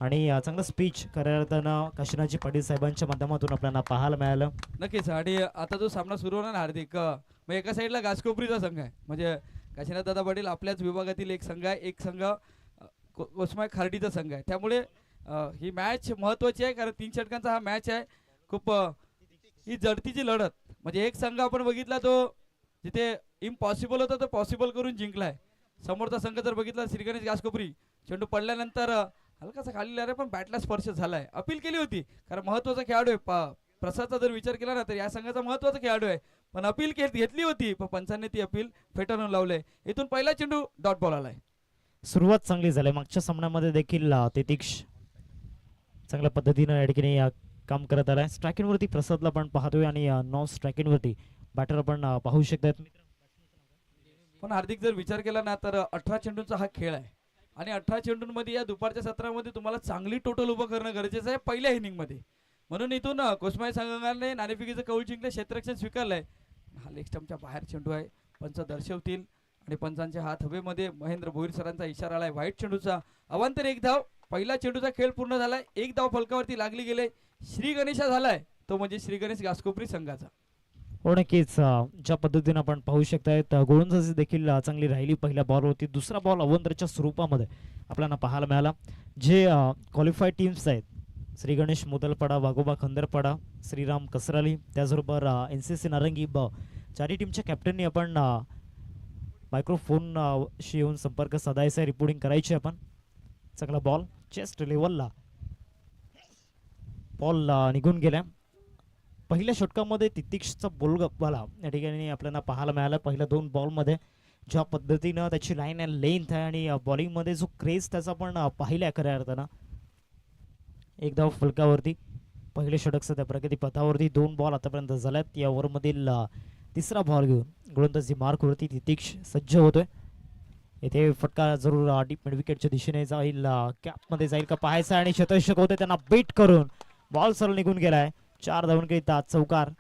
आणि चांगलं स्पीच करताना काशीनाथजी पाटील साहेबांच्या माध्यमातून आपल्याला पाहायला मिळालं. नक्कीच. आणि आता जो सामना सुरू होणार ना हार्दिक, मग एका साईडला घासकोपरीचा संघ आहे, म्हणजे काशीनाथ दादा पाटील आपल्याच विभागातील एक संघ आहे, एक संघ कोसमाय खार्डीचा संघ आहे. त्यामुळे ही मॅच महत्त्वाची आहे, कारण 3 षटकांचा हा मॅच आहे. खूप ही जडतीची लढत, म्हणजे एक संघ आपण बघितला तो जिथे इम्पॉसिबल होता तो पॉसिबल करून जिंकलाय. समोरचा संघ जर बघितला श्रीगणेश घासकोपरी, चेंडू पडल्यानंतर हलकासा खाली रे पण बॅटला स्पर्श झालाय. अपील केली होती, कारण महत्त्वाचा खेळाडू आहे. प्रसादचा जर विचार केला ना तर या संघाचा महत्त्वाचा खेळाडू आहे, पण अपील घेतली होती, पण पंचांनी ती अपील फेटाळून लावले. इथून पहिला चेंडू डॉट बॉल आलाय. सुरुवात चांगली झाली. मागच्या सामन्यामध्ये देखील तितिक्ष चांगल्या पद्धतीनं या ठिकाणी काम करत आलाय. स्ट्रायकिंगवरती प्रसादला पण पाहतोय आणि नॉन स्ट्रायकिंगवरती बॅटर आपण पाहू शकतात. पण हार्दिक जर विचार केला ना तर 18 चेंडूंचा हा खेळ आहे, आणि 18 चेंडूंमध्ये या दुपारच्या सत्रामध्ये तुम्हाला चांगली टोटल उभं करणं गरजेचं आहे पहिल्या इनिंगमध्ये. म्हणून इथून कोसमाई संघाने नाणेफेकीचं कौल जिंकले, क्षेत्ररक्षण स्वीकारलंय. हा लेग स्टंपच्या बाहेर चेंडू आहे, पंच दर्शवतील आणि पंचांचे हात हवेमध्ये. महेंद्र भोईर सरांचा इशारा आलाय वाईट चेंडूचा. अवांतर एक धाव. पहिला चेंडूचा खेळ पूर्ण झालाय, एक धाव फलकावरती लागली गेले. श्री गणेशा झालाय तो म्हणजे श्री गणेश घासकोपरी संघाचा. हो नक्कीच. ज्या पद्धतीनं आपण पाहू शकतायत गोलंदाजी देखील चांगली राहिली पहिल्या बॉलवरती. दुसरा बॉल अवंतरच्या स्वरूपामध्ये आपल्याला पाहायला मिळाला. जे क्वालिफाईड टीम्स आहेत, श्री गणेश मुदलपाडा, वाघोबा खंदरपाडा, श्रीराम कसराली, त्याचबरोबर NCC नारंगी ब, चारही टीमच्या कॅप्टननी आपण मायक्रोफोन शी येऊन संपर्क साधायचा, रिपोर्टिंग करायची आपण. चांगला बॉल चेस्ट लेवलला बॉल निघून गेला. पहिल्या षटकामध्ये तितिक्षचा बोलगप्पाला या ठिकाणी आपल्याला पाहायला मिळालं. पहिल्या 2 बॉलमध्ये ज्या पद्धतीनं त्याची लाईन आहे, लेंथ आहे आणि बॉलिंगमध्ये जो क्रेज त्याचा आपण पाहिला खऱ्या अर्थानं. एक धाव फलकावरती. पहिले षटक सध्या प्रगतीपथावरती. 2 बॉल आतापर्यंत झाल्यात. या ओव्हरमधील तिसरा बॉल घेऊन गोलंदाजी मार्कवरती तितिक्ष सज्ज होतोय. येथे फटका जरूर डीप मिड विकेटच्या दिशेने जाईल, कॅपमध्ये जाईल का पाहायचं, आणि शतषक होते त्यांना बीट करून बॉल सरळ निघून गेलाय. 4 धावांकरिता चौकार.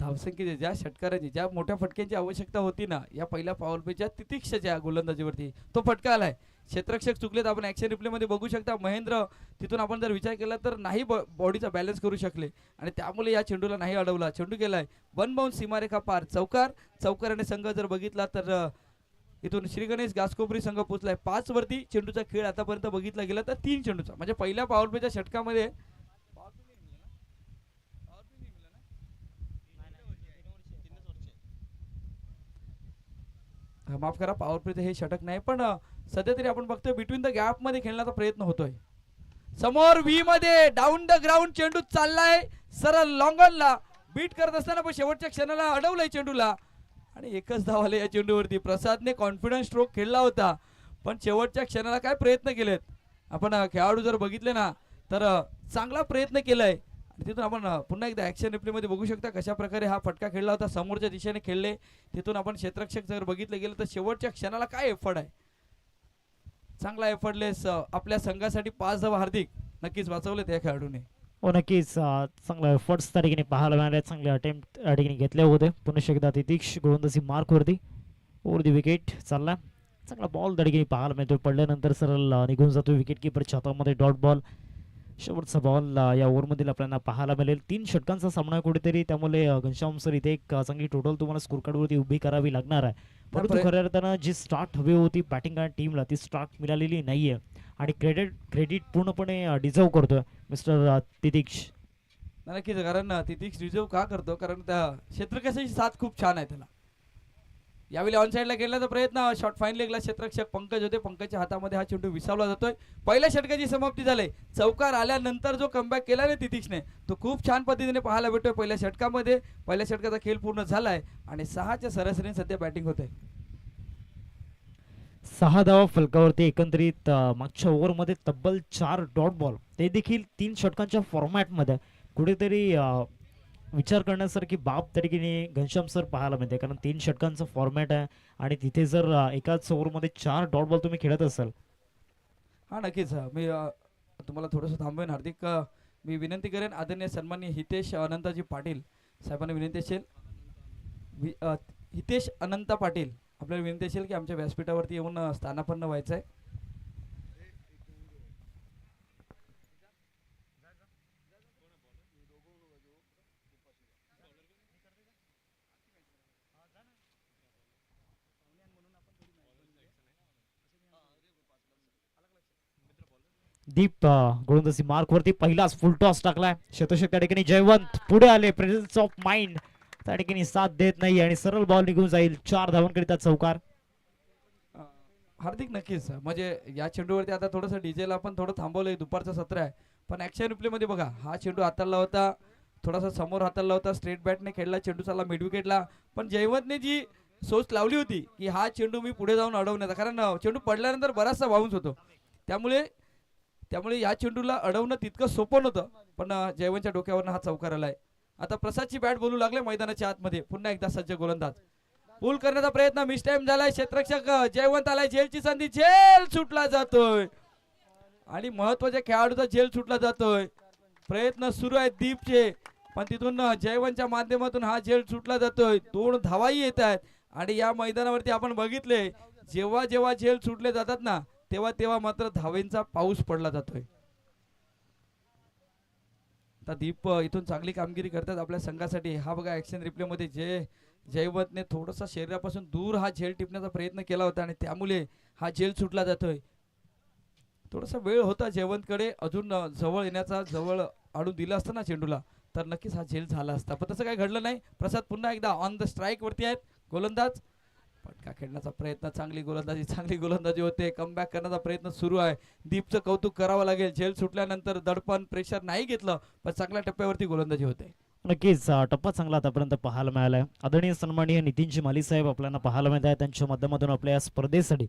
धावसंख्येच्या ज्या षटकाराची, ज्या मोठ्या फटक्यांची आवश्यकता होती ना या पहिल्या पॉवर प्लेच्या तितिक्षच्या गोलंदाजीवरती, तो फटका आलाय. क्षेत्ररक्षक चुकलेत, आपण ऍक्शन रिप्ले मध्ये बघू शकता. महेंद्र तिथून आपण जर विचार केला तर नाही बॉडीचा बॅलन्स करू शकले, आणि त्यामुळे या चेंडूला नाही अडवला. चेंडू गेलाय वन बाउंड, सीमारेखा पार. चौकार. चौकाराने संघ जर बघितला तर इथून श्री गणेश घासकोपरी संघ पोहोचलाय 5 वरती. चेंडूचा खेळ आतापर्यंत बघितला गेला तर 3 चेंडूचा, म्हणजे पहिल्या पॉवर प्लेच्या षटकामध्ये माफ करा, पॉवर प्लेचं हे षटक नाही, पण सध्या तरी आपण बघतोय बिटवीन द गॅप मध्ये खेळण्याचा प्रयत्न होतोय. समोर व्ही मध्ये डाऊन द ग्राउंड चेंडू चाललाय सरळ लॉंगॉनला, बीट करत असताना पण शेवटच्या क्षणाला अडवलंय चेंडूला, आणि एकच धाव आले या चेंडूवरती. प्रसादने कॉन्फिडन्स स्ट्रोक खेळला होता, पण शेवटच्या क्षणाला काय प्रयत्न केलेत. आपण खेळाडू जर बघितले ना तर चांगला प्रयत्न केलाय. तिथून आपण पुन्हा एकदा ऍक्शन रिप्ले मध्ये बघू शकता कशा प्रकारे हा फटका खेळला होता. समोरच्या दिशेने खेळले. तिथून आपण क्षेत्ररक्षक जर बघितलं गेलं तर शेवटच्या क्षणाला काय एफर्ट आहे, चांगला एफर्टलेस आपल्या संघासाठी 5 धावा हार्दिक नक्कीच वाचवले त्या खेळाडूने. हो नक्कीच. चांगला एफर्ट्स त्या ठिकाणी पाहायला मिळाले. चांगले अटेम्प्ट त्या ठिकाणी घेतले होते. पुन्हा एकदा तितिक्ष गोलंदाजी मार्कवरती. ओव्हर दी विकेट चालला. चांगला बॉल त्या ठिकाणी पाहायला मिळतो. पडल्यानंतर सरळ निघून जातो विकेट किपरच्या हातामध्ये. Dot ball. शेवटचा बॉल या ओव्हरमधील आपल्याला पाहायला मिळेल. 3 षटकांचा सामना कुठेतरी, त्यामुळे घनश्याम सर इथे एक चांगली टोटल तुम्हाला स्कोर कार्डवरती उभी करावी लागणार आहे. परंतु खऱ्या अर्थानं जी स्टार्ट हवी होती बॅटिंग टीमला ती स्टार्ट मिळालेली नाहीये, आणि क्रेडिट पूर्णपणे डिझर्व करतोय मिस्टर तितिक्ष. नक्कीच, कारण तितिक्ष डिझर्व का करतो, कारण त्या क्षेत्ररक्षकाची साथ खूप छान आहे त्याला. यावेळी ऑन साईडला खेळण्याचा प्रयत्न, शॉट फाईन लेगला क्षेत्ररक्षक पंकज होते. पंकजच्या हातामध्ये हा चेंडू विसावला जातोय. पहिल्या षटकाची समाप्ती झाली. चौकार आल्यानंतर जो कमबॅक केला ना तितिक्षने, तो खूप छान पद्धतीने पाहायला भेटतोय पहिल्या षटकामध्ये. पहिल्या षटकाचा खेळ पूर्ण झालाय आणि 6च्या सरासरीने सध्या बॅटिंग होते. 6 धावा फलकावरती. एकंदरीत मागच्या ओव्हरमध्ये तब्बल 4 डॉट बॉल, ते देखील 3 षटकांच्या फॉर्मॅटमध्ये. कुठेतरी विचार करण्यासारखी बाब तरीके घनश्याम सर पाहायला मिळते, कारण 3 षटकांचं फॉर्मॅट आहे आणि तिथे जर एकाच ओव्हरमध्ये 4 डॉट बॉल तुम्ही खेळत असाल. हा नक्कीच. मी तुम्हाला थोडंसं थांबवेन हार्दिक. मी विनंती करेन आदरणीय सन्माननीय हितेश अनंताजी पाटील साहेबांना विनंती असेल, हितेश अनंत पाटील आपल्याला विनंती असेल की आमच्या व्यासपीठावरती येऊन स्थानापन्न व्हायचं आहे. दीप गोलंदाजी मार्क वरती पहिलाच फुल टॉस टाकलाय. शतशक त्या ठिकाणी जयवंत पुढे आले. प्रेझेन्स ऑफ माइंड त्या ठिकाणी साथ देत नाही आणि सरळ बॉल निघून जाईल. 4 धावांकरिता चौकार. हार्दिक नक्कीच म्हणजे या चेंडूवरती आता थोडंसं डीजेला पण थोडं थांबवलंय. दुपारचं सत्र आहे पण ऍक्शन रिप्ले मध्ये बघा हा चेंडू हाताळला होता. थोडासा समोर हाताळला होता. स्ट्रेट बॅटने खेळला चेंडू चालला मिड विकेटला. पण जयवंतने जी सोच लावली होती की हा चेंडू मी पुढे जाऊन अडवण्याचा कारण चेंडू पडल्यानंतर बराचसा बाउन्स होतो. त्यामुळे त्यामुळे या चेंडूला अडवणं तितकं सोपं नव्हतं. पण जयवंतच्या डोक्यावरनं हा चौकार आलाय. आता प्रसादची बॅट बोलू लागले मैदानाच्या आतमध्ये. पुन्हा एकदा सज्ज गोलंदाज पूल करण्याचा प्रयत्न मिस टाइम झालाय. क्षेत्ररक्षक जयवंत आलाय. झेलची संधी. झेल सुटला जातोय आणि महत्वाच्या खेळाडूचा झेल सुटला जातोय. प्रयत्न सुरू आहेत दीपचे पण तिथून जयवंतच्या माध्यमातून हा झेल सुटला जातोय. 2 धावाही येत आहेत आणि या मैदानावरती आपण बघितले जेव्हा जेव्हा झेल सुटले जातात ना तेव्हा तेव्हा मात्र धावेंचा पाऊस पडला जातोय. आता दीप इथून चांगली कामगिरी करतात आपल्या संघासाठी. हा बघा ऍक्शन रिप्ले मध्ये जयवंतने थोडासा शरीरापासून दूर हा झेल टिपण्याचा प्रयत्न केला होता आणि त्यामुळे हा झेल सुटला जातोय. थोडासा वेळ होता जयवंतकडे अजून जवळ येण्याचा. जवळ आणून दिला असता ना चेंडूला तर नक्कीच हा झेल झाला असता पण तसं काही घडलं नाही. प्रसाद पुन्हा एकदा ऑन द स्ट्राईक वरती आहेत. गोलंदाज फटका खेळण्याचा प्रयत्न. चांगली गोलंदाजी होते. कमबॅक करण्याचा प्रयत्न सुरू आहे. दीपचं कौतुक करावं लागेल. झेल सुटल्यानंतर दडपण प्रेशर नाही घेतलं पण चांगल्या टप्प्यावरती गोलंदाजी होते. नक्कीच टप्पा चांगला आतापर्यंत पाहायला मिळालाय. आदरणीय सन्माननीय नितीनजी माली साहेब आपल्याला पाहायला मिळत आहे. त्यांच्या माध्यमातून आपल्या या स्पर्धेसाठी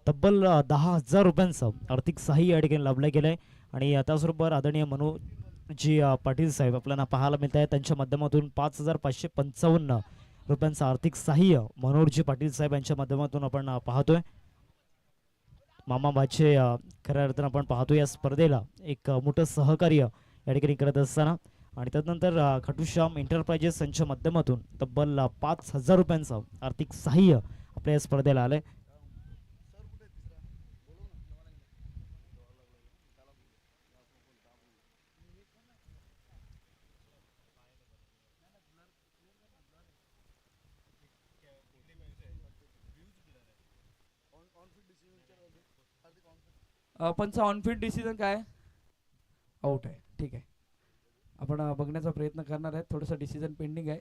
तब्बल 10,000 रुपयांचं आर्थिक सहाय्य या ठिकाणी लाभलं गेलं आहे. आणि त्याचबरोबर आदरणीय मनोजी पाटील साहेब आपल्याला पाहायला मिळत आहे. त्यांच्या माध्यमातून 5,555 रुपयांचं आर्थिक सहाय्य मनोहरजी पाटील साहेब यांच्या माध्यमातून आपण पाहतोय. मामा बाचे खऱ्या अर्थानं आपण पाहतो या स्पर्धेला एक मोठं सहकार्य या ठिकाणी करत असताना. आणि त्यानंतर खाटूश्याम एंटरप्राइजेस यांच्या माध्यमातून तब्बल 5,000 रुपयांचं आर्थिक सहाय्य आपल्या या स्पर्धेला आलंय. पंच ऑनफिल्ड डिसिजन काय आउट आहे. ठीक आहे आपण बघण्याचा प्रयत्न करणार आहे. थोडंसं डिसिजन पेंडिंग आहे.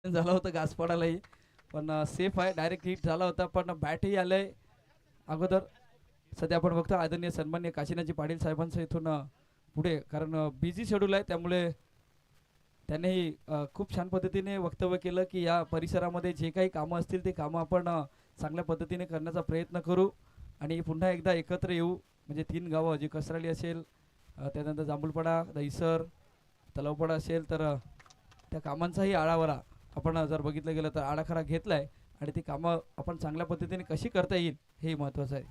झाला होता घास पडायलाही पण सेफ आहे. डायरेक्ट हिट झाला होता पण बॅटही आलंय अगोदर. सध्या आपण बघतो आदरणीय सन्माननीय काशीनाथजी पाटील साहेबांचं इथून पुढे कारण बिझी शेड्यूल आहे त्यामुळे त्यांनीही खूप छान पद्धतीने वक्तव्य केलं की या परिसरामध्ये जे काही कामं असतील ते कामं आपण चांगल्या पद्धतीने करण्याचा प्रयत्न करू आणि पुन्हा एकदा एकत्र येऊ. म्हणजे 3 गावं जी कसराली असेल त्यानंतर जांभूलपाडा दहिसर तलावपाडा असेल तर त्या कामांचाही आढावा आपण जर बघितलं गेलं तर आराखडा घेतलाय आणि ती कामं आपण चांगल्या पद्धतीने कशी करता येईल हे महत्त्वाचं आहे.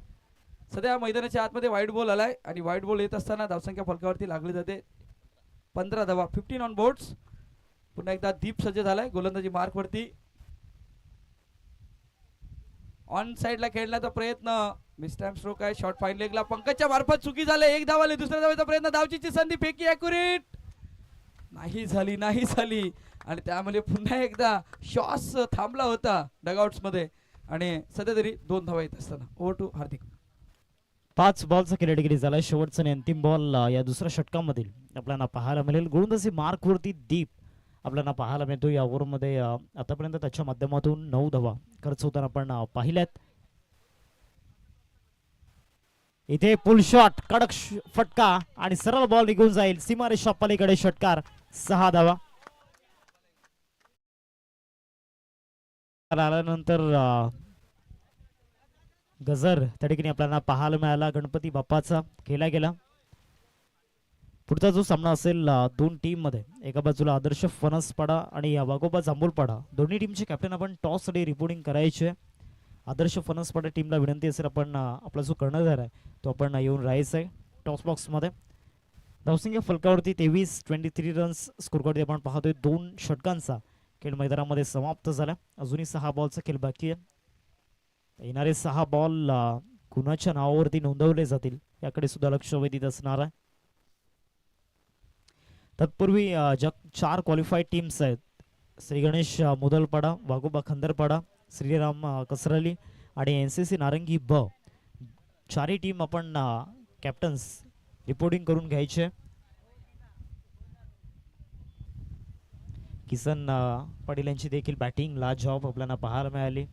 सध्या मैदानाच्या आतमध्ये वाईट बॉल आलाय आणि वाईट बॉल येत असताना धावसंख्या फलकावरती लागली जाते. 15 धावा 15 ऑन बोर्ड्स. पुन्हा एकदा दीप सज्ज झालाय गोलंदाजी मार्क वरती. ऑन साइडला खेळण्याचा प्रयत्न मिस टाइम स्ट्रोक आहे. शॉर्ट फाईन लेगला पंकजच्या मार्फत चुकी झाले. 1 धाव आले. दुसऱ्या धावेचा प्रयत्न. धावचीची संधी फेकी ॲक्युरेट नाही झाली आणि त्यामुळे पुन्हा एकदा शॉस थांबला होता डगआउट्स मध्ये आणि सध्या तरी 2 धावा येत असताना. ओव्हर टू हार्दिक. 5 बॉलचा कॅटेगरी झाला. शेवटचा आणि अंतिम बॉल या दुसऱ्या षटकामधील आपल्याला पाहायला मिळेल. गोलंदाजी मार्क वरती दीप आपल्याला पाहायला मिळतो. या ओव्हरमध्ये आतापर्यंत त्याच्या माध्यमातून 9 धावा खर्च होताना आपण पाहिल्यात. इथे पुल शॉट कडक फटका आणि सरळ बॉल निघून जाईल सीमारेषा पलीकडे. षटकार 6 धावा. आल्यानंतर गजर त्या ठिकाणी आपल्याला पाहायला मिळाला गणपती बाप्पाचा केला गेला. पुढचा जो सामना असेल दोन टीम मध्ये, एका बाजूला आदर्श फणसपाडा आणि वाघोबा जांभूळपाडा, दोन्ही टीमचे कॅप्टन आपण टॉस साठी रिपोर्टिंग करायचे. आदर्श फणसपाडा टीमला विनंती असेल आपण आपला जो कर्णधार आहे तो आपण येऊन राहायचा आहे टॉस बॉक्स मध्ये. धावसंख्या फलकावरती 23 रन्स स्कोरवरती आपण पाहतोय. 2 षटकांचा खेळ मैदानामध्ये समाप्त झाला. अजूनही 6 बॉलचा खेळ बाकी आहे. येणारे 6 बॉल कुणाच्या नावावरती नोंदवले जातील याकडे सुद्धा लक्ष वेधित असणार आहे. तत्पूर्वी ज्या 4 क्वालिफाईड टीम्स आहेत, श्री गणेश मुदलपाडा, वाघोबा खंदरपाडा, श्रीराम कसरली आणि NCC नारंगी ब, चारही टीम आपण कॅप्टन्स रिपोर्टिंग करून घ्यायचे. किसन पाटील यांची देखील बॅटिंग ला जॉब आपल्याला पाहायला मिळाली.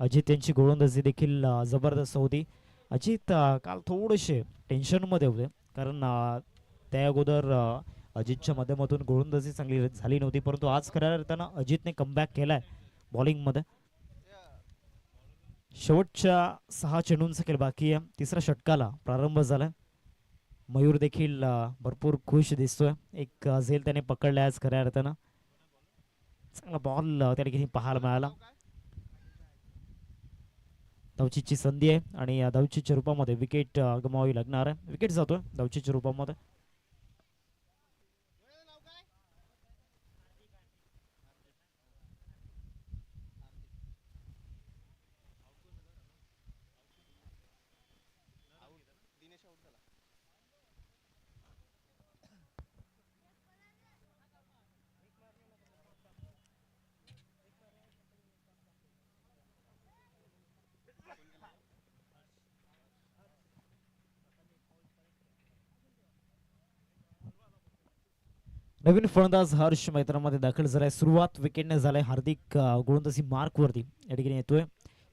अजित यांची गोलंदाजी देखील जबरदस्त होती. अजित काल थोडेसे टेन्शनमध्ये होते कारण त्या अगोदर अजितच्या माध्यमातून गोलंदाजी चांगली झाली नव्हती, परंतु आज खऱ्या अर्थानं अजितने कमबॅक केलाय बॉलिंगमध्ये. शेवटच्या 6 चेंडूंचा खेळ बाकी आहे. तिसऱ्या षटकाला प्रारंभ झाला. मयूर देखील भरपूर खुश दिसतोय. एक झेल त्याने पकडलाय आज खऱ्या अर्थानं. चांगला बॉल त्या ठिकाणी पाहायला मिळाला. धावचीची संधी आहे आणि धावचीच्या रूपामध्ये विकेट गमावावी लागणार आहे. विकेट जातोय धावचीच्या रूपामध्ये. नवीन फलंदाज हर्ष मैदानामध्ये दाखल झालाय. सुरुवात विकेटने झालाय. हार्दिक गोलंदाजी मार्क वरती या ठिकाणी येतोय.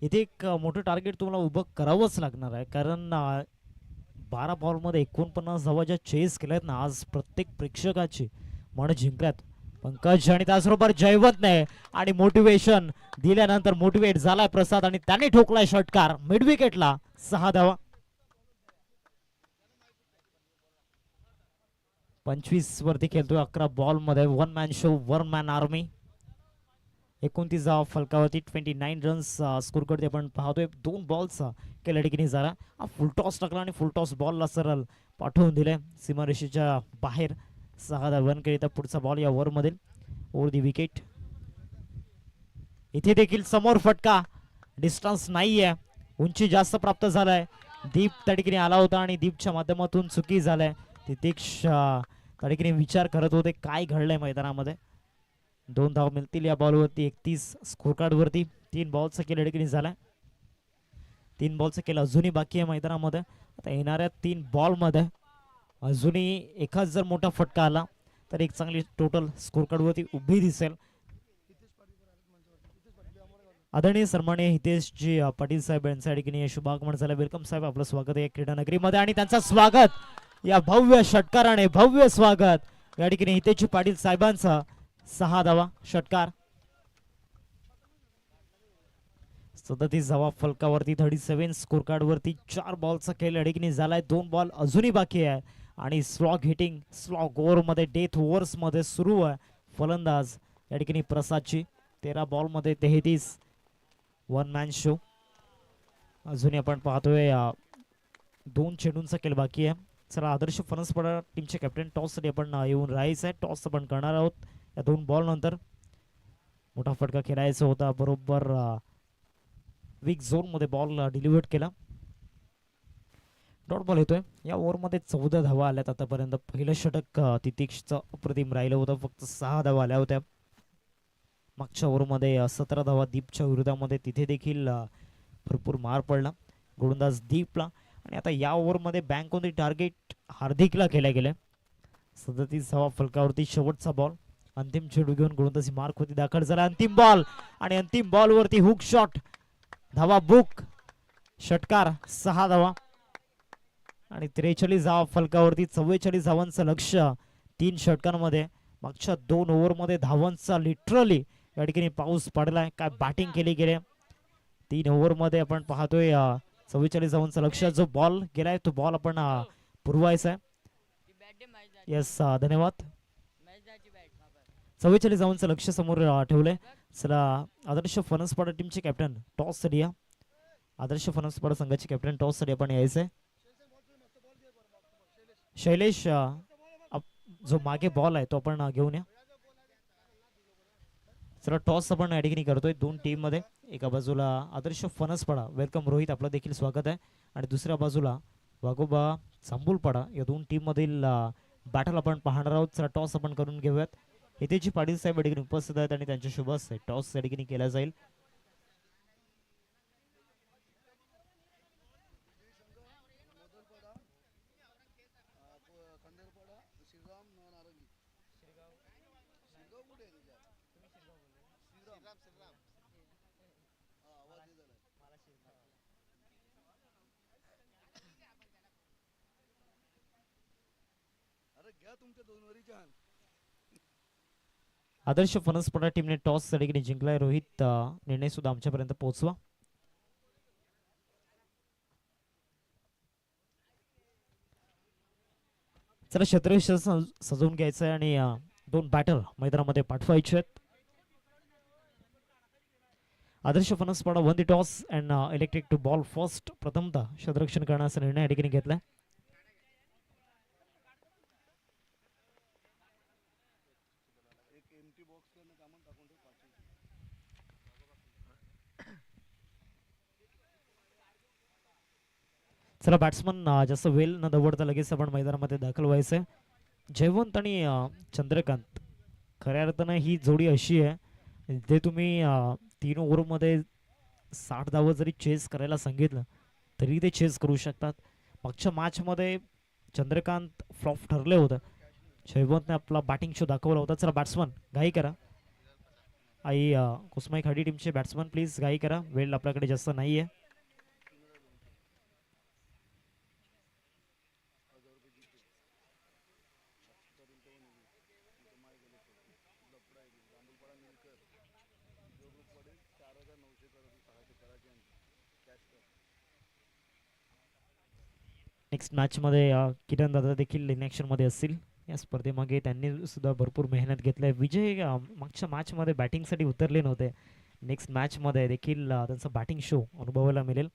इथे एक मोठं टार्गेट तुम्हाला उभं करावंच लागणार आहे कारण 12 बॉलमध्ये 49 धावा ज्या चेस केल्यात ना, आज प्रत्येक प्रेक्षकाची मन जिंकल्यात. पंकज आणि त्याचबरोबर जयवंतने आणि मोटिवेशन दिल्यानंतर मोटिवेट झालाय प्रसाद आणि त्याने ठोकलाय षटकार मिड विकेटला. 6 धावा. 25 वरती खेळतोय. 11 बॉल मध्ये 1 मॅन शो 1 मॅन आर्मी. 29 धावा फलकावरती. 29 रन्स स्कोर करते आपण पाहतोय. 2 बॉलचा केल्या ठिकाणी झाला. फुल टॉस टाकला आणि फुल टॉस बॉलला सरळ पाठवून दिले सीमारेषेच्या बाहेर. 6 धावांकरिता पुढचा बॉल या ओव्हर मधील ओव्हर दी विकेट. इथे देखील समोर फटका. डिस्टन्स नाहीये, उंची जास्त प्राप्त झालाय. दीप त्या ठिकाणी आला होता आणि दीपच्या माध्यमातून चुकी झालाय. तितीक्ष त्या ठिकाणी विचार करत होते काय घडलंय मैदानामध्ये. 2 धाव मिळतील या बॉलवरती. 31 स्कोर कार्ड वरती. 3 बॉलचा खेळ या ठिकाणी झालाय. 3 बॉलचा खेळ अजूनही बाकी आहे मैदानामध्ये. आता येणाऱ्या 3 बॉल मध्ये अजूनही एखाद जर मोठा फटका आला तर एक चांगली टोटल स्कोर कार्ड वरती उभी दिसेल. आदरणीय सन्माननीय हितेशजी पाटील साहेब यांच्या ठिकाणी शुभागमन झालं. वेलकम साहेब, आपलं स्वागत आहे क्रीडा नगरीमध्ये आणि त्यांचं स्वागत या भव्य षटकाराने. भव्य स्वागत या ठिकाणी हितेशजी पाटील साहेबांचा. 6 धावा षटकार. 37 धावा फलकावरती. 37 स्कोर कार्ड वरती. 4 बॉलचा खेळ या ठिकाणी झालाय. 2 बॉल अजूनही बाकी आहे आणि स्लॉग हिटिंग स्लॉग ओव्हर मध्ये डेथ ओव्हर्स मध्ये सुरू आहे फलंदाज या ठिकाणी प्रसादची. 13 बॉल मध्ये 33 1 मॅन शो. अजूनही आपण पाहतोय 2 चेंडूंचा खेळ बाकी आहे. चला, आदर्श फणसपाडा टीमचे कॅप्टन टॉस साठी आपण येऊन राहायचं आहे. टॉस आपण करणार आहोत या 2 बॉल नंतर. मोठा फटका खेळायचा होता, बरोबर वीक झोन मध्ये बॉल डिलिव्हर्ड केला. डॉट बॉल येतोय. या ओव्हर मध्ये 14 धावा आल्यात आतापर्यंत. पहिलं षटक तितीक्षचं अप्रतिम राहिलं होतं. फक्त 6 धावा आल्या होत्या. मागच्या ओव्हर मध्ये 17 धावा दीपच्या विरोधामध्ये. तिथे देखील भरपूर मार पडला गोलंदाज दीपला. आणि आता या ओव्हर मध्ये बँक ऑन द टार्गेट हार्दिकला केल्या गेल्या. 37 धावा फलकावरती. शेवटचा बॉल. अंतिम चेंडू घेऊन गोलंदाजी मार्क होती दाखल झाला. अंतिम बॉल आणि अंतिम बॉल वरती हुक शॉट. धावा बुक. षटकार. 6 धावा. आणि 43 धाव फलकावरती, 44 धावांचं लक्ष 3 षटकांमध्ये. मागच्या 2 ओव्हरमध्ये धावांचा लिटरली या ठिकाणी पाऊस पडलाय. काय बॅटिंग केली गेली 3 ओव्हरमध्ये. आपण पाहतोय 44 धावांचं लक्ष. जो बॉल गेलाय तो बॉल आपण पुरवायचा आहे. येस, धन्यवाद. 44 धावांचं लक्ष समोर ठेवलंय. चला, आदर्श फणसपाडा टीमचे कॅप्टन टॉस साठी या. आदर्श फणसपाडा संघाचे कॅप्टन टॉस साठी आपण यायचंय. शैलेश, जो मागे बॉल आहे तो आपण घेऊन या. चला, टॉस आपण या ठिकाणी करतोय 2 टीम मध्ये. एका बाजूला आदर्श फणसपाडा, वेलकम रोहित, आपलं देखील स्वागत आहे. आणि दुसऱ्या बाजूला वाघोबा जांभूलपाडा, या 2 टीम मधील बॅटल आपण पाहणार आहोत. चला, टॉस आपण करून घेऊयात. इथे जी पाटील साहेब या ठिकाणी उपस्थित आहेत आणि त्यांच्या शुभ हस्ते टॉस या ठिकाणी केला जाईल. आदर्श फणसपाडा टीमने टॉस या ठिकाणी जिंकलाय. रोहित, निर्णय सुद्धा आमच्यापर्यंत पोहोचवा. चला, क्षेत्र सजवून घ्यायचं आहे आणि 2 बॅटर मैदानामध्ये पाठवायचे आहेत. Adarsh Phansapada won the toss and elected to bowl first. प्रथमतः क्षेत्ररक्षण करण्याचा निर्णय या ठिकाणी घेतलाय. चला, बॅट्समन जास्त वेल न दवडता लगेच आपण मैदानामध्ये दाखल व्हायचंय. जयवंत आणि चंद्रकांत, खऱ्या अर्थानं ही जोडी अशी आहे जे तुम्ही 3 ओव्हरमध्ये 60 धावा जरी चेस करायला सांगितलं तरी ते चेस करू शकतात. मागच्या मॅचमध्ये चंद्रकांत फ्लॉप ठरले होतं. जयवंतने आपला बॅटिंग शो दाखवला होता. चला, बॅट्समन घाई करा. आई कुसमाई खाडी टीमचे बॅट्समन प्लीज घाई करा, वेळ आपल्याकडे जास्त नाही आहे. नेक्स्ट मॅचमध्ये किरण दादा देखील इनॅक्शन मध्ये असतील. या स्पर्धेमागे त्यांनी सुद्धा भरपूर मेहनत घेतली. विजय मागच्या मॅचमध्ये बॅटिंगसाठी उतरले नव्हते. नेक्स्ट मॅचमध्ये देखील त्यांचा बॅटिंग शो अनुभवायला मिळेल.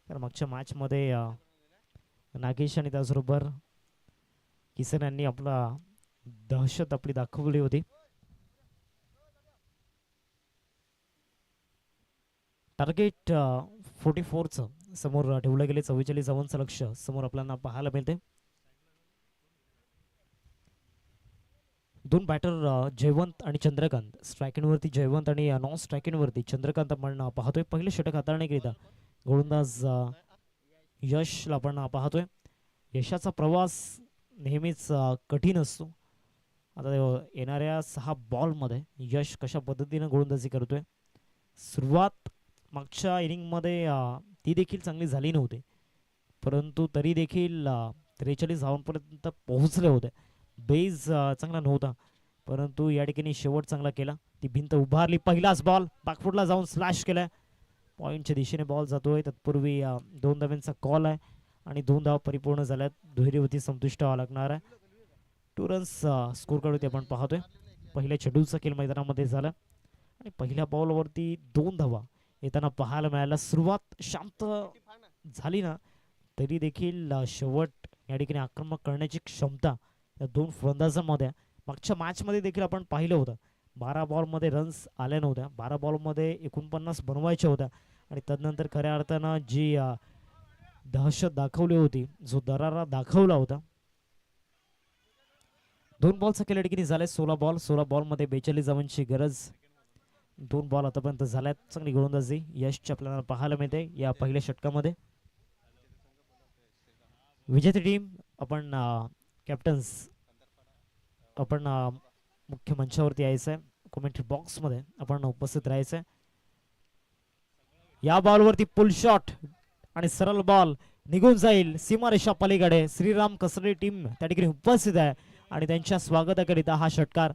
तर मागच्या मॅचमध्ये नागेश आणि त्याचबरोबर किसन यांनी आपला दहशत आपली दाखवली होती. टार्गेट 44चं समोर ठेवलं गेले. 44 धावांचं लक्ष समोर आपल्याला पाहायला मिळते. 2 बॅटर जयवंत आणि चंद्रकांत. स्ट्रायकिंगवरती जयवंत आणि नॉन स्ट्रायकिंगवरती चंद्रकांत आपण पाहतोय. पहिले षटक हाताळण्याकरिता गोलंदाज यशला आपण पाहतोय. यशाचा प्रवास नेहमीच कठीण असतो. आता येणाऱ्या 6 बॉलमध्ये यश कशा पद्धतीने गोलंदाजी करतोय. सुरुवात मागच्या इनिंगमध्ये ती देखील चांगली झाली नव्हती, परंतु तरी देखील 43 धावांपर्यंत पोहोचले होते. बेस चांगला नव्हता, परंतु या ठिकाणी शेवट चांगला केला. ती भिंत उभारली. पहिलाच बॉल बॅकफुटला जाऊन स्लॅश केलाय. पॉईंटच्या दिशेने बॉल जातोय. तत्पूर्वी 2 धावांचा कॉल आहे आणि 2 धावा परिपूर्ण झाल्यात. दुहेरीवरती संतुष्ट व्हावं लागणार आहे. 2 रन्स स्कोर काढून आपण पाहतोय. पहिल्या चेंडूचा खेळ मैदानामध्ये झाला आणि पहिल्या बॉलवरती 2 धावा येताना पाहायला मिळाला. सुरुवात शांत झाली ना तरी देखील शेवट या ठिकाणी आक्रमक करण्याची क्षमता या 2 फलंदाजांमध्ये. मागच्या मॅचमध्ये देखील आपण पाहिलं होतं. 12 बॉलमध्ये रन्स आल्या नव्हत्या. 12 बॉलमध्ये 49 बनवायच्या होत्या आणि तदनंतर खऱ्या अर्थानं जी दहशत दाखवली होती, जो दरारा दाखवला होता. 2 बॉलचा खेळ या ठिकाणी झालाय. 16 बॉल. 16 बॉलमध्ये 42 धावांची गरज. 2 बॉल आतापर्यंत झाल्यात. चांगली गोलंदाजी यशची आपल्याला पाहायला मिळते या पहिल्या षटकामध्ये. विजेती टीम आपण कॅप्टन्स आपण मुख्य मंचावरती यायचं आहे. कॉमेंट्री बॉक्समध्ये आपण उपस्थित राहायचं आहे. या बॉलवरती पुल शॉट आणि सरळ बॉल निघून जाईल सीमारेषा पलीकडे. श्रीराम कसरे टीम त्या ठिकाणी उपस्थित आहे आणि त्यांच्या स्वागताकरिता हा षटकार.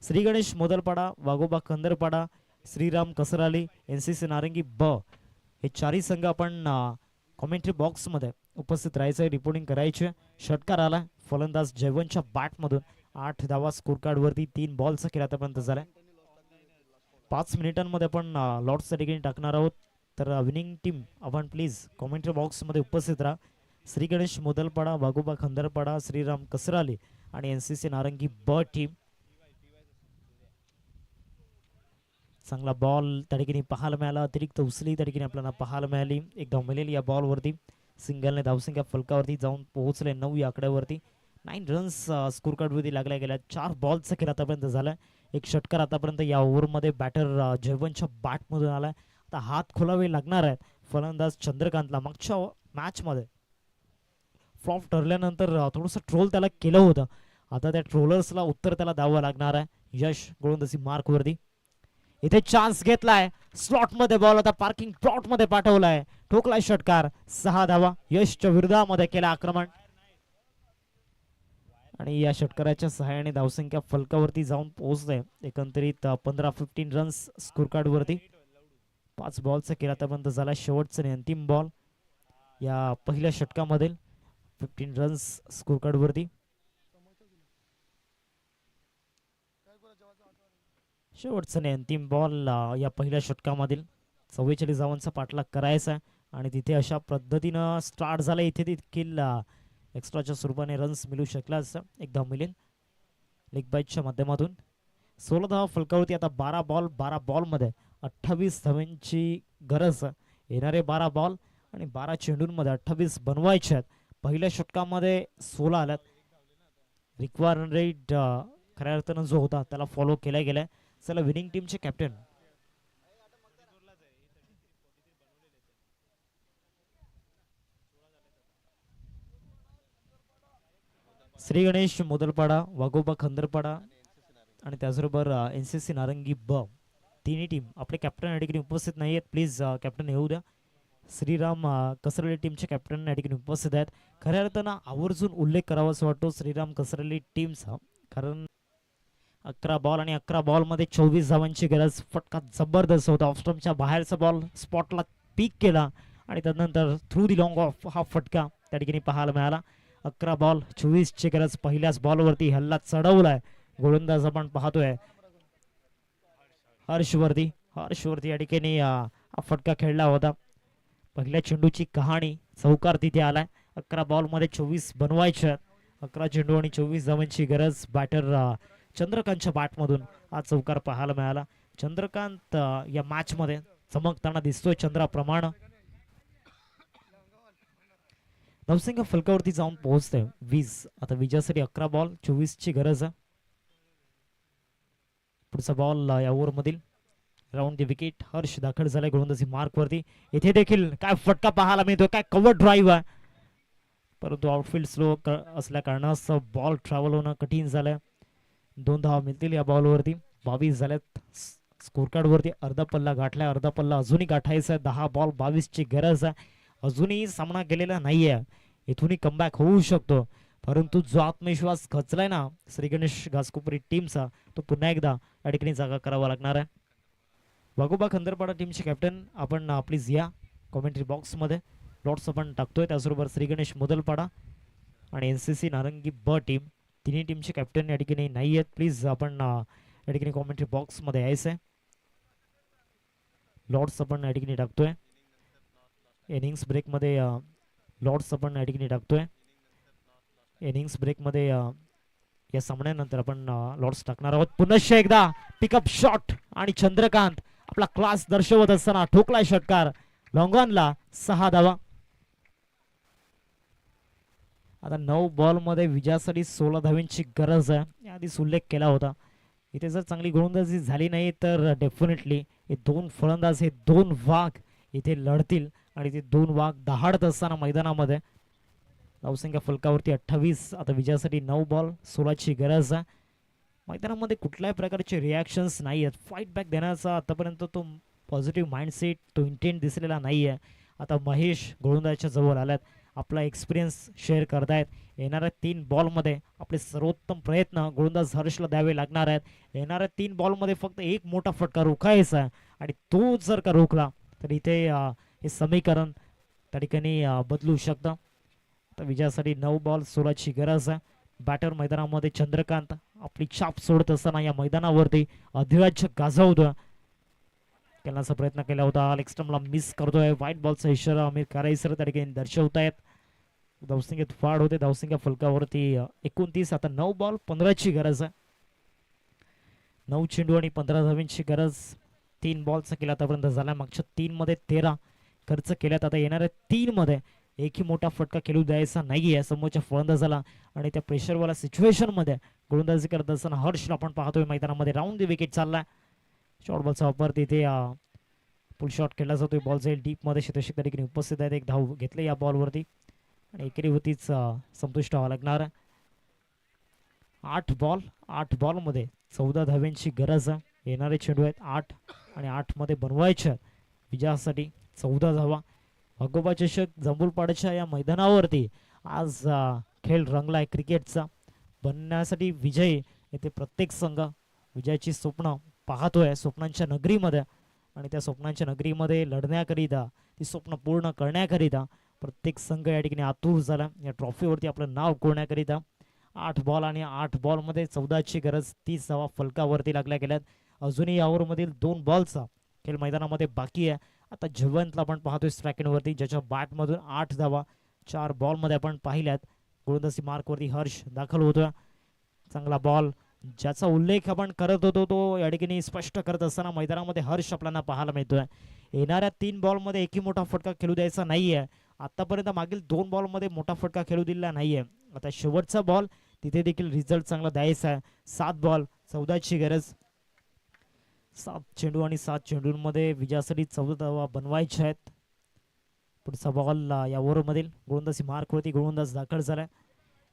श्री गणेश मोदलपाडा, वाघोबा खंदरपाडा, श्रीराम कसराली, NCC नारंगी ब हे चारही संघ आपण कॉमेंट्री बॉक्समध्ये उपस्थित राहायचं, रिपोर्टिंग करायचे. षटकार आला फलंदाज जयवंतच्या बॅटमधून. 8 धावा स्कोर कार्डवरती 3 बॉलचा खेळ आतापर्यंत झालाय. 5 मिनिटांमध्ये आपण लॉर्ड्सच्या ठिकाणी टाकणार आहोत. तर विनिंग टीम आपण प्लीज कॉमेंट्री बॉक्समध्ये उपस्थित राहा. श्री गणेश मोदलपाडा, वाघोबा खंदरपाडा, श्रीराम कसराली आणि NCC नारंगी ब टीम. चांगला बॉल त्या ठिकाणी पाहायला मिळाला. अतिरिक्त उचली त्या ठिकाणी आपल्याला पाहायला मिळाली. एक धाव मिळाली या बॉलवरती. सिंगलने धावसंख्या फलकावरती जाऊन पोहोचले 9 या आकड्यावरती. 9 रन्स स्कोर कार्डवरती लागल्या गेल्या. 4 बॉलचा खेळ आतापर्यंत झालाय. एक षटकार आतापर्यंत या ओव्हरमध्ये बॅटर जयवंतच्या बॅटमधून आलाय. आता हात खोलावे लागणार आहेत फलंदाज चंद्रकांतला. मागच्या मॅचमध्ये फ्लॉप ठरल्यानंतर थोडंसं ट्रोल त्याला केलं होतं. आता त्या ट्रोलर्सला उत्तर त्याला द्यावं लागणार आहे. यश गोलंदाजी मार्कवरती. इथे चान्स घेतलाय. स्लॉट मध्ये बॉल आता पार्किंग प्लॉट मध्ये पाठवलाय. ठोकलाय षटकार. 6 धावा यशच्या विरोधामध्ये केला आक्रमण आणि या षटकाराच्या सहाय्याने धावसंख्या फलकावरती जाऊन पोहोचते. एकंदरीत 15-15 रन्स स्कोर कार्ड वरती. 5 बॉलचा खेळ आतापर्यंत झाला. शेवटचा आणि अंतिम बॉल या पहिल्या षटकामधील. 15 रन्स स्कोर कार्ड वरती. शेवटचा आणि अंतिम बॉल या पहिल्या षटकामधील. 44 धावांचा पाठलाग करायचा आणि तिथे अशा पद्धतीनं स्टार्ट झाला. इथे देखील एक्स्ट्राच्या स्वरूपाने रन्स मिळू शकला असं. एक धाव मिळेल लेग बाईटच्या माध्यमातून. 16 धावा फलकावरती. आता 12 बॉलमध्ये 28 धावांची गरज. येणारे 12 बॉल आणि 12 चेंडूंमध्ये 28 बनवायचे आहेत. पहिल्या षटकामध्ये 16 आल्यात. रिक्वायर्ड रेट खऱ्या अर्थानं जो होता त्याला फॉलो केला गेलाय. चला विनिंग टीमचे कॅप्टन श्री गणेश मोदलपाडा, वाघोबा खंदरपाडा आणि त्याचबरोबर NCC नारंगी ब तिन्ही टीम आपले कॅप्टन या ठिकाणी उपस्थित नाही आहेत. प्लीज कॅप्टन येऊ द्या. श्रीराम कसरली टीमचे कॅप्टन या ठिकाणी उपस्थित आहेत. खऱ्या अर्थानं आवर्जून उल्लेख करावा असं वाटतो श्रीराम कसरली टीमचा. कारण 11 बॉल आणि 11 बॉलमध्ये 24 धावांची गरज. फटका जबरदस्त होता. ऑफस्टम्पच्या बाहेरचा बॉल स्पॉटला पीक केला आणि त्यानंतर थ्रू दी लॉंग ऑफ हा फटका त्या ठिकाणी पाहायला मिळाला. 11 बॉल 24 ची गरज. पहिल्याच बॉलवरती हल्ला चढवलाय गोलंदाज आपण पाहतोय हर्षवर्धी या ठिकाणी हा फटका खेळला होता. पहिल्या चेंडूची कहाणी. चौकार तिथे आलाय. 11 बॉलमध्ये 24 बनवायच्या. 11 चेंडू आणि 24 धावांची गरज. बॅटर चंद्रकांतच्या बॅटमधून हा चौकार पाहायला मिळाला. चंद्रकांत या मॅच मध्ये चमकताना दिसतोय चंद्राप्रमाणे. धावसंख्या फलकावरती जाऊन पोहोचते 20. आता विजयासाठी 11 बॉल 24 ची गरज आहे. पुढचा बॉल या ओव्हर मधील राऊंड द विकेट. हर्ष दाखल झालाय गोलंदाजी मार्क वरती. इथे देखील काय फटका पाहायला मिळतोय. काय कव्हर ड्राईव्ह आहे परंतु आउटफील्ड स्लो असल्या कारणास्तव बॉल ट्रॅव्हल होणं कठीण झालंय. 2 धावा मिळतील या बॉलवरती. 22 झाल्यात स्कोर कार्ड वरती. अर्धा पल्ला गाठलाय. अर्धा पल्ला अजूनही गाठायचा. 10 बॉल 22 ची गरज आहे. अजूनही सामना केलेला नाहीये. इथूनही कमबॅक होऊ शकतो परंतु जो आत्मविश्वास खचलाय ना श्री गणेश घासकोपरी टीमचा तो पुन्हा एकदा या ठिकाणी जागा करावा लागणार आहे. वाघोबा खंदरपाडा टीमचे कॅप्टन आपण प्लीज या कॉमेंट्री बॉक्स मध्ये. लॉट्स आपण टाकतोय. त्याचबरोबर श्री गणेश मोदलपाडा आणि NCC नारंगी ब टीम तिन्ही टीमचे कॅप्टन या ठिकाणी नाही आहेत. प्लीज आपण या ठिकाणी कॉमेंट्री बॉक्स मध्ये यायचंय. लॉट्स आपण या ठिकाणी टाकतोय. इनिंग्स ब्रेक मध्ये लॉट्स आपण या ठिकाणी टाकतोय. इनिंग्स ब्रेक मध्ये या सामन्यानंतर आपण लॉट्स टाकणार आहोत. पुनश्च एकदा पिकअप शॉट आणि चंद्रकांत आपला क्लास दर्शवत असताना ठोकलाय षटकार. लॉंगॉनला 6 धावा. आता 9 बॉल मध्ये विजयासाठी 16 धावांची गरज आहे. याआधीच उल्लेख केला होता. इथे जर चांगली गोलंदाजी झाली नाही तर डेफिनेटली हे 2 फलंदाज हे 2 वाघ इथे लढतील आणि ते 2 वाघ दहाडत असताना मैदानामध्ये. धावसंख्या फलकावरती 28. आता विजयासाठी 9 बॉल 16 ची गरज आहे. मैदानामध्ये कुठल्याही प्रकारचे रिॲक्शन्स नाही आहेत. फाईट बॅक देण्याचा आतापर्यंत तो पॉझिटिव्ह माइंडसेट तो इंटेंट दिसलेला नाही आहे. आता महेश गोलंदाजाच्या जवळ आल्यात. आपला एक्सपिरियन्स शेअर करतायत. येणाऱ्या 3 बॉलमध्ये आपले सर्वोत्तम प्रयत्न गोलंदाज हर्षला द्यावे लागणार आहेत. येणाऱ्या 3 बॉलमध्ये फक्त एक मोठा फटका रोखायचा आहे आणि तो जर का रोखला तर इथे हे समीकरण त्या ठिकाणी बदलू शकतं. तर विजयासाठी 9 बॉल 16ची गरज आहे. बॅटर मैदानामध्ये चंद्रकांत आपली छाप सोडत असताना या मैदानावरती अधिराज्य गाजवतोय. खेळण्याचा प्रयत्न केला होता, लेग स्टंपला मिस करतोय. व्हाईट बॉलचा इशारा अमीर काराईसर त्या ठिकाणी दर्शवतायत. धावसंख्येत फाड होते, धावसंख्या फलकावरती 29. आता 9 बॉल 15ची गरज आहे. 9 चेंडू आणि 15 धावांची गरज. 3 बॉलचा केला आतापर्यंत झाला. मागच्या 3 मध्ये 13 खर्च केल्यात. आता येणाऱ्या 3 मध्ये एकही मोठा फटका खेळू द्यायचा नाहीये समोरच्या फलंदाजाला आणि त्या प्रेशरवाल्या सिच्युएशन मध्ये गोलंदाजी करत असताना हर्षला आपण पाहतोय मैदानामध्ये राऊंड द विकेट चाललाय. शॉर्ट बॉलचा वापर तिथे फुल शॉट खेळला जातोय. बॉल जाईल डीप मध्ये. शेतोषिक त्या ठिकाणी उपस्थित आहेत. एक धाव घेतले या बॉलवरती आणि एकेरीवरतीच संतुष्ट व्हावं लागणार. 8 बॉल 8 बॉलमध्ये 14 धाव्यांची गरज आहे. येणारे चेंडू आहेत 8 आणि 8 मध्ये बनवायचे विजयासाठी 14 धावा. अगोबा चषक जंबुलपाड्याच्या या मैदानावरती आज खेळ रंगलाय क्रिकेटचा. बनण्यासाठी विजयी येथे प्रत्येक संघ विजयाची स्वप्न पाहतोय स्वप्नांच्या नगरीमध्ये आणि त्या स्वप्नांच्या नगरीमध्ये लढण्याकरिता ती स्वप्न पूर्ण करण्याकरिता प्रत्येक संघ या ठिकाणी आतुर झाला या ट्रॉफीवरती आपलं नाव कोरण्याकरिता. 8 बॉल आणि 8 बॉलमध्ये 14ची गरज. 30 धावा फलकावरती लागल्या गेल्यात. अजूनही या ओव्हरमधील 2 बॉलचा खेळ मैदानामध्ये बाकी आहे. आता जयवंतला आपण पाहतोय स्ट्रायकिंगवरती ज्याच्या बॅटमधून 8 धावा 4 बॉलमध्ये आपण पाहिल्यात. गोलंदाजी मार्कवरती हर्ष दाखल होतोय. चांगला बॉल ज्याचा उल्लेख आपण करत होतो तो या ठिकाणी स्पष्ट करत असताना मैदानामध्ये हर्ष आपल्याला पाहायला मिळतोय. येणाऱ्या 3 बॉलमध्ये एकही मोठा फटका खेळू द्यायचा नाहीये. आतापर्यंत मागील 2 बॉलमध्ये मोठा फटका खेळू दिला नाहीये. आता शेवटचा बॉल तिथे देखील रिझल्ट चांगला द्यायचा आहे. 7 बॉल 14ची गरज. 7 चेंडू आणि 7 चेंडूंमध्ये विजयासाठी 14 धावा बनवायच्या आहेत. पुढचा बॉल या ओव्हरमधील गोलंदाजी मार्कवरती गोलंदाज दाखल झालाय.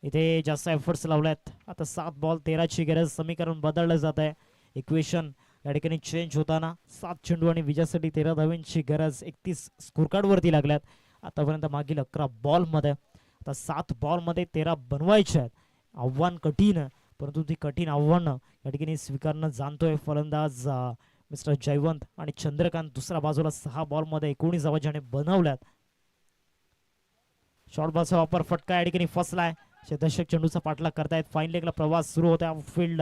इथे जास्त एफर्ट्स लावल्यात. आता 7 बॉल 13ची गरज. समीकरण बदललं जात आहे. इक्वेशन या ठिकाणी चेंज होताना 7 चेंडू आणि विजयासाठी 13 धावांची गरज. 31 स्कोरकार्ड वरती लागल्यात आतापर्यंत मागील 11 बॉलमध्ये. आता 7 बॉलमध्ये 13 बनवायचे आहेत. आव्हान कठीण आहे परंतु ती कठीण आव्हानं या ठिकाणी स्वीकारणं जाणतोय फलंदाज मिस्टर जयवंत आणि चंद्रकांत. दुसऱ्या बाजूला 6 बॉलमध्ये 19 धावा ज्याने बनवल्यात. शॉर्ट बॉलचा वापर फटका या ठिकाणी फसलाय. दशक चेंडूचा पाठलाग करतायत. फाईन लेगला प्रवास सुरू होता. फील्ड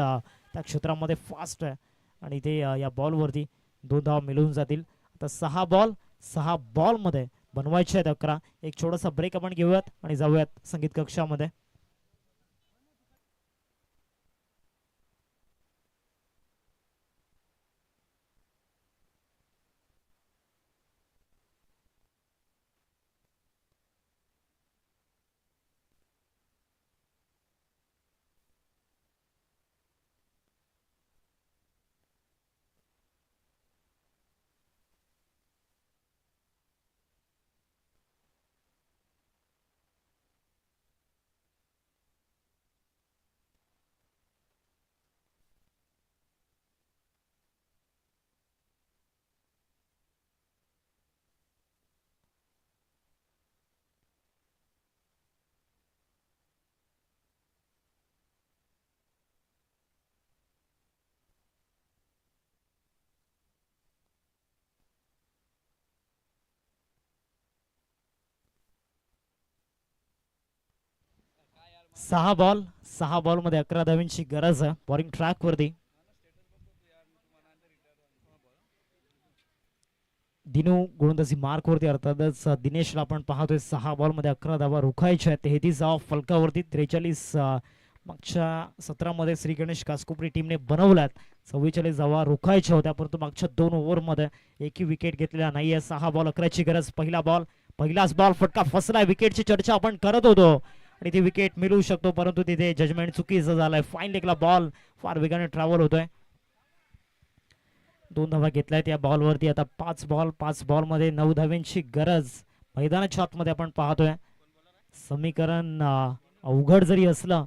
त्या क्षेत्रामध्ये फास्ट आहे आणि ते या बॉलवरती 2 धावा मिळून जातील. आता 6 बॉल 6 बॉलमध्ये बनवायचे आहेत 11. एक छोटासा ब्रेक आपण घेऊयात आणि जाऊयात संगीत कक्षामध्ये. सहा बॉल मध्ये 11 धावांची गरज आहे. बॉलिंग ट्रॅक वरती दिनू गोलंदाजी मार्क वरती. अर्थातच दिनेशला आपण पाहतोय 6 बॉल मध्ये 11 धावा रोखायच्या आहेत. 33 धावा फलकावरती. 43 मागच्या 17 मध्ये श्री गणेश कासकोपरी टीमने बनवल्यात. 44 धावा रोखायच्या होत्या परंतु मागच्या 2 ओव्हरमध्ये एकही विकेट घेतलेला नाहीये. 6 बॉल 11ची गरज. पहिलाच बॉल फटका फसलाय. विकेटची चर्चा आपण करत होतो आणि ती विकेट मिळू शकतो परंतु तिथे जजमेंट चुकीचं झालंय. फाईन लेगला बॉल फार वेगाने ट्रॅव्हल होतोय. 2 धावा घेतल्यात या बॉलवरती. आता 5 बॉल मध्ये 9 धावांची गरज. मैदानाच्या आतमध्ये आपण पाहतोय. समीकरण अवघड जरी असलं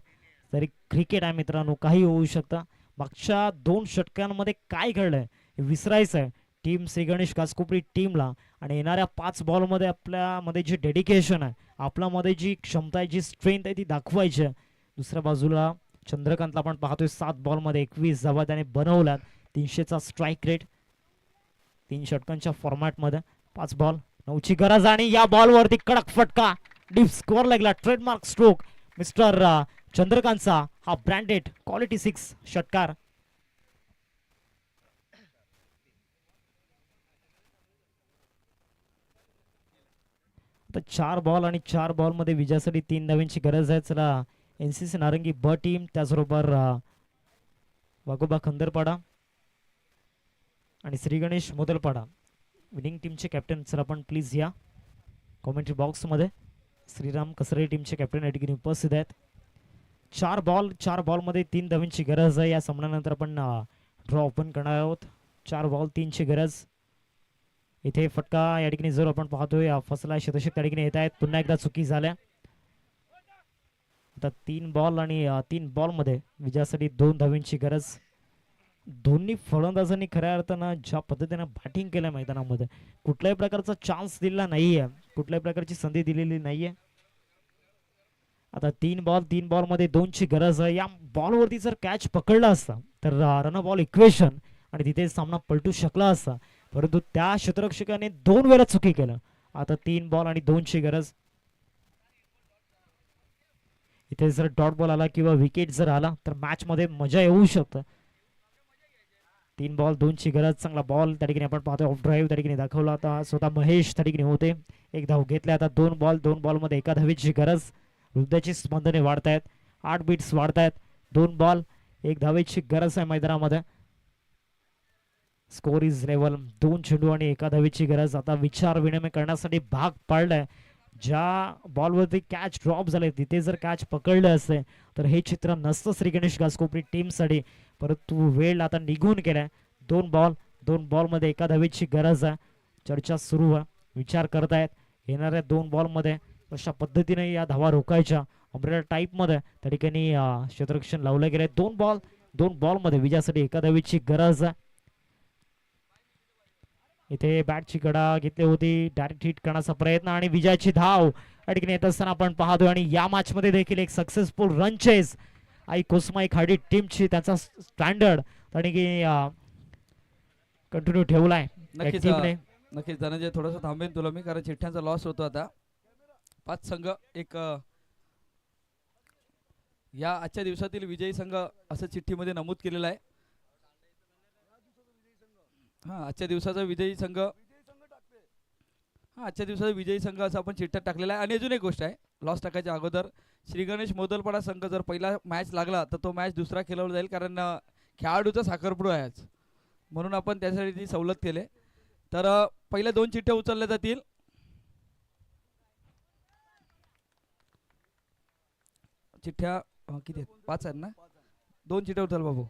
तरी क्रिकेट आहे मित्रांनो, काही होऊ शकतं. मागच्या 2 षटकांमध्ये काय घडलंय हे विसरायचं आहे. टीम श्री गणेश कासकोपरी टीमला आणि येणाऱ्या 5 बॉलमध्ये आपल्यामध्ये जे डेडिकेशन आहे, आपल्यामध्ये जी क्षमता आहे, जी स्ट्रेंथ आहे ती दाखवायची आहे. दुसऱ्या बाजूला चंद्रकांतला आपण पाहतोय 7 बॉलमध्ये 21 धावा त्याने बनवल्यात. 300चा स्ट्राईक रेट 3 षटकांच्या फॉर्मॅटमध्ये. 5 बॉल 9ची गरज आणि या बॉलवरती कडक फटका डीप स्कोअर लागला. ट्रेडमार्क स्ट्रोक मिस्टर चंद्रकांतचा हा ब्रँडेड क्वालिटी 6 षटकार. तर 4 बॉल आणि 4 बॉलमध्ये विजयासाठी 3 धावांची गरज आहे. चला NCC नारंगी ब टीम त्याचबरोबर वाघोबा खंदरपाडा आणि श्री गणेश मोदलपाडा विनिंग टीमचे कॅप्टन चला आपण प्लीज या कॉमेंट्री बॉक्समध्ये. श्रीराम कसरे टीमचे कॅप्टन या ठिकाणी उपस्थित आहेत. 4 बॉलमध्ये 3 धावांची गरज आहे. या सामन्यानंतर आपण ड्रॉ ओपन करणार आहोत. 4 बॉल 3ची गरज. इथे फटका या ठिकाणी जर आपण पाहतोय फसला शतशक त्या ठिकाणी येत आहेत. पुन्हा एकदा चुकी झाल्या. आता 3 बॉल आणि 3 बॉलमध्ये विजयासाठी 2 धावांची गरज. दोन्ही फलंदाजांनी खऱ्या अर्थानं ज्या पद्धतीने बॅटिंग केलं मैदानामध्ये कुठल्याही प्रकारचा चान्स दिलेला नाहीये, कुठल्याही प्रकारची संधी दिलेली नाहीये. आता 3 बॉलमध्ये 2ची गरज आहे. या बॉलवरती जर कॅच पकडला असता तर रन बॉल इक्वेशन आणि तिथे सामना पलटू शकला असता, परंतु त्या क्षेत्ररक्षकाने 2 वेळा चुकी केलं. आता 3 बॉल आणि 2ची गरज. इथे जर डॉट बॉल आला किंवा विकेट जर आला तर मॅच मध्ये मजा येऊ शकतं. 3 बॉल 2ची गरज. चांगला बॉल त्या ठिकाणी आपण पाहतोय ऑफ ड्राईव्ह त्या ठिकाणी दाखवला होता. स्वतः महेश त्या ठिकाणी होते. 1 धाव घेतले. आता 2 बॉलमध्ये 1 धावेची गरज. हृदयाची स्पंदने वाढतायत. 8 बीट्स वाढतायत. 2 बॉल 1 धावेची गरज आहे मैदानामध्ये. Score is level. 2 चेंडू आणि 1 धावेची गरज. आता विचार विनिमय करण्यासाठी भाग पाडलाय. ज्या बॉलवरती कॅच ड्रॉप झाले तिथे जर कॅच पकडलं असते तर हे चित्र नसतं श्री गणेश घासकोपरी टीमसाठी, परंतु वेळ आता निघून गेलाय. 2 बॉलमध्ये 1 धावेची गरज आहे. चर्चा सुरू आहे. विचार करतायत येणाऱ्या 2 बॉलमध्ये कशा पद्धतीने या धावा रोखायच्या. अमरेला टाईपमध्ये त्या ठिकाणी क्षेत्ररक्षण लावलं गेलंय. 2 बॉलमध्ये विजयासाठी 1 धावेची गरज आहे. इथे बॅटची कडा घेतली होती. डायरेक्ट हिट करण्याचा प्रयत्न आणि विजयाची धाव या ठिकाणी येत असताना आपण पाहतोय. आणि या मॅच मध्ये देखील एक सक्सेसफुल रन चेस आई कोसमाई खाडी टीमची त्याचा स्टँडर्ड कंटिन्यू ठेवलाय. नक्कीच धनंजय थोडंसं थांबेन तुला मी, कारण चिठ्ठ्यांचा लॉस होतो. आता 5 संघ एक या आजच्या दिवसातील विजयी संघ असं चिठ्ठीमध्ये नमूद केलेलं आहे. आजच्या दिवसाचा विजयी संघ असं आपण चिठ्ठ्यात टाकलेला आहे. आणि अजून एक गोष्ट आहे, लॉस टाकायच्या अगोदर श्री गणेश मोदलपाडा संघ जर पहिला मॅच लागला तर तो मॅच दुसरा खेळवला जाईल, कारण खेळाडूचा साखरपुडा आहे आज, म्हणून आपण त्यासाठी ती सवलत केली. तर पहिल्या 2 चिठ्ठ्या उचलल्या जातील. चिठ्ठ्या किती आहेत? 5 आहेत ना. 2 चिठ्ठ्या उचल बाबू.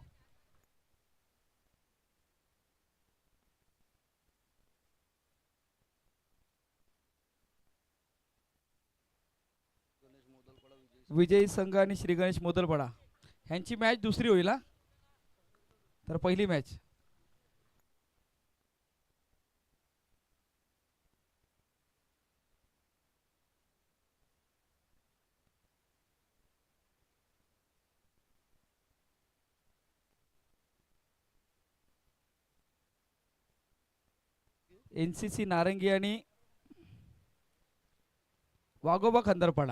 विजयी संघ आणि श्री गणेश मोदलपाडा ह्यांची मॅच दुसरी होईल. तर पहिली मॅच NCC नारंगी आणि वाघोबा खंदरपाडा.